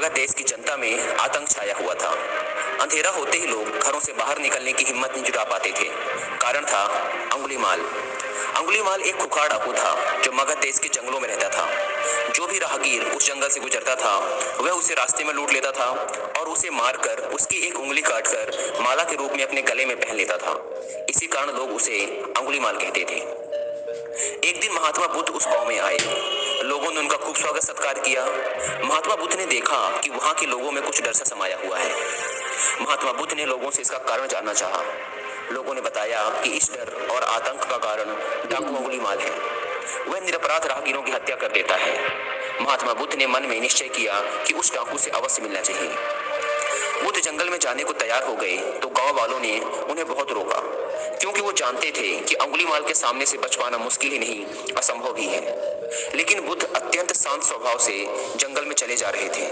मगध देश की जनता में आतंक छाया हुआ था। अंधेरा होते ही लोग घरों से बाहर निकलने की हिम्मत नहीं जुटा पाते थे। कारण था अंगुलीमाल। अंगुलीमाल एक खुखार डाकू था जो मगध देश के जंगलों में रहता था। जो भी राहगीर उस जंगल से गुजरता था वह उसे रास्ते में लूट लेता था और उसे मारकर उसकी एक उंगली काटकर माला के रूप में अपने गले में पहन लेता था। इसी कारण लोग उसे अंगुलीमाल कहते थे। एक दिन महात्मा बुद्ध उस गांव में आए। लोगों ने उनका खूब स्वागत सत्कार किया। महात्मा बुद्ध ने देखा कि वहां के लोगों में कुछ डर सा समाया हुआ है। महात्मा बुद्ध ने लोगों से इसका कारण जानना चाहा। लोगों ने बताया कि इस डर और आतंक का कारण डाकू अंगुलीमाल है। वह निरपराध राहगीरों की हत्या कर देता है। महात्मा बुद्ध ने मन में निश्चय किया कि उस डाकू से अवश्य मिलना चाहिए। बुद्ध जंगल में जाने को तैयार हो गए तो गांव वालों ने उन्हें बहुत रोका, क्योंकि वो जानते थे कि अंगुलीमाल के सामने से बच पाना मुश्किल ही नहीं असंभव भी है। लेकिन बुद्ध अत्यंत शांत स्वभाव से जंगल में चले जा रहे थे।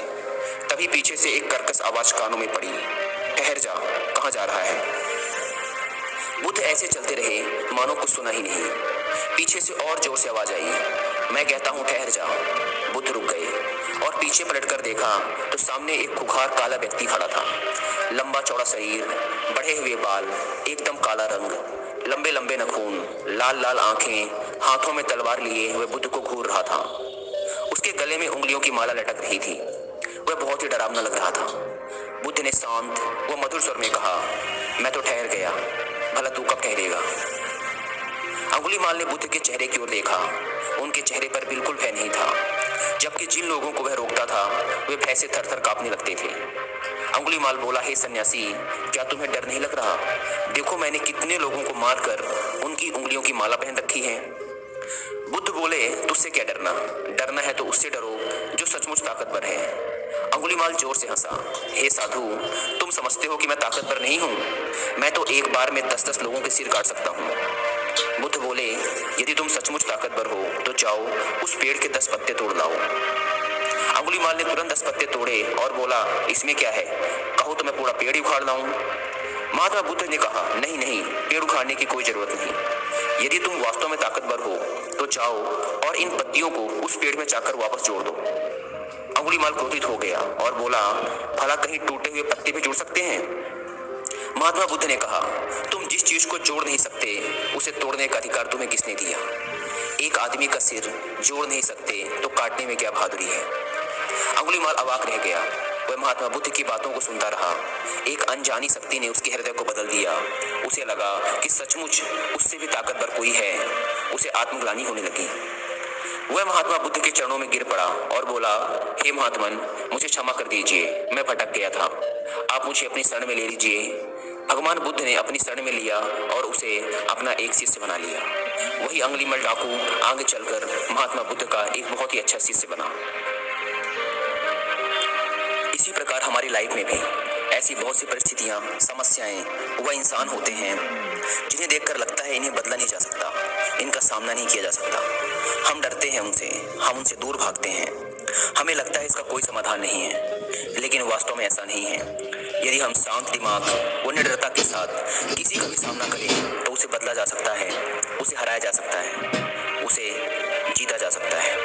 तभी पीछे से एक कर्कश आवाज कानों में पड़ी, ठहर जा, कहां जा रहा है? बुद्ध ऐसे चलते रहे मानो कुछ सुना ही नहीं। पीछे से और जोर से आवाज आई, मैं कहता हूं ठहर जा। बुद्ध रुक गए और पीछे पलटकर देखा तो सामने एक खुखार काला व्यक्ति खड़ा था। लंबा चौड़ा शरीर, बढ़े हुए बाल, एकदम काला रंग, लंबे लंबे नाखून, लाल लाल आंखें, हाथों में तलवार लिए हुए बुद्ध को घूर रहा था। उसके गले में उंगलियों की माला लटक रही थी। वह बहुत ही डरावना लग रहा था। बुद्ध ने शांत व मधुर स्वर में कहा, मैं तो ठहर गया, भला तू कब ठहरेगा? अंगुलीमाल ने बुद्ध के चेहरे की ओर देखा। उनके चेहरे पर बिल्कुल भय नहीं था, जबकि जिन लोगों को वह रोकता था वे भय से थर थर कांपने लगते थे। अंगुलीमाल बोला, हे सन्यासी, क्या तुम्हें डर नहीं लग रहा? देखो मैंने कितने लोगों को मारकर उनकी उंगलियों की माला पहन रखी है। बुद्ध बोले, तुझसे क्या डरना? डरना है तो उससे डरो जो सचमुच ताकतवर है। अंगुलीमाल जोर से हंसा, हे साधु, तुम समझते हो कि मैं ताकतवर नहीं हूँ? मैं तो एक बार में 10-10 लोगों के सिर काट सकता हूँ। बुद्ध बोले, यदि तुम सचमुच ताकतवर हो तो जाओ उस पेड़ के 10 पत्ते तोड़ लाओ। अंगुलीमाल ने तुरंत 10 पत्ते तोड़े और बोला, इसमें क्या है? कहो तो मैं पूरा पेड़ ही उखाड़ लाऊं। महात्मा बुद्ध ने कहा, नहीं नहीं, पेड़ उखाड़ने की कोई जरूरत नहीं। यदि तुम वास्तव में ताकतवर हो तो जाओ और इन पत्तियों को उस पेड़ में जाकर वापस जोड़ दो। अंगुलीमाल क्रोधित हो गया और बोला, भला कहीं टूटे हुए पत्ते भी जुड़ सकते हैं? महात्मा बुद्ध ने कहा, तुम जिस चीज को जोड़ नहीं सकते उसे तोड़ने का अधिकार तुम्हें किसने दिया? एक आदमी का सिर जोड़ नहीं सकते तो काटने में क्या बहादुरी है? अंगुलीमाल अवाक रह गया। वह महात्मा बुद्ध की बातों को सुनता रहा। एक अनजानी शक्ति ने उसके हृदय को बदल दिया। उसे लगा कि सचमुच उससे भी ताकतवर कोई है। उसे आत्मग्लानि होने लगी। वह महात्मा बुद्ध के चरणों में गिर पड़ा और बोला, हे महात्मन, मुझे क्षमा कर दीजिए, मैं भटक गया था। आप मुझे अपनी शरण में ले लीजिए। भगवान बुद्ध ने अपनी शरण में लिया और उसे अपना एक शिष्य बना लिया। वही अंगुलीमाल डाकू आगे चलकर महात्मा बुद्ध का एक बहुत ही अच्छा शिष्य बना। इसी प्रकार हमारी लाइफ में भी ऐसी बहुत सी परिस्थितियां, समस्याएं, वह इंसान होते हैं जिन्हें देखकर लगता है इन्हें बदला नहीं जा सकता, इनका सामना नहीं किया जा सकता। हम डरते हैं उनसे, हम उनसे दूर भागते हैं। हमें लगता है इसका कोई समाधान नहीं है, लेकिन वास्तव में ऐसा नहीं है। यदि हम शांत दिमाग व निडरता के साथ किसी का भी सामना करें तो उसे बदला जा सकता है, उसे हराया जा सकता है, उसे जीता जा सकता है।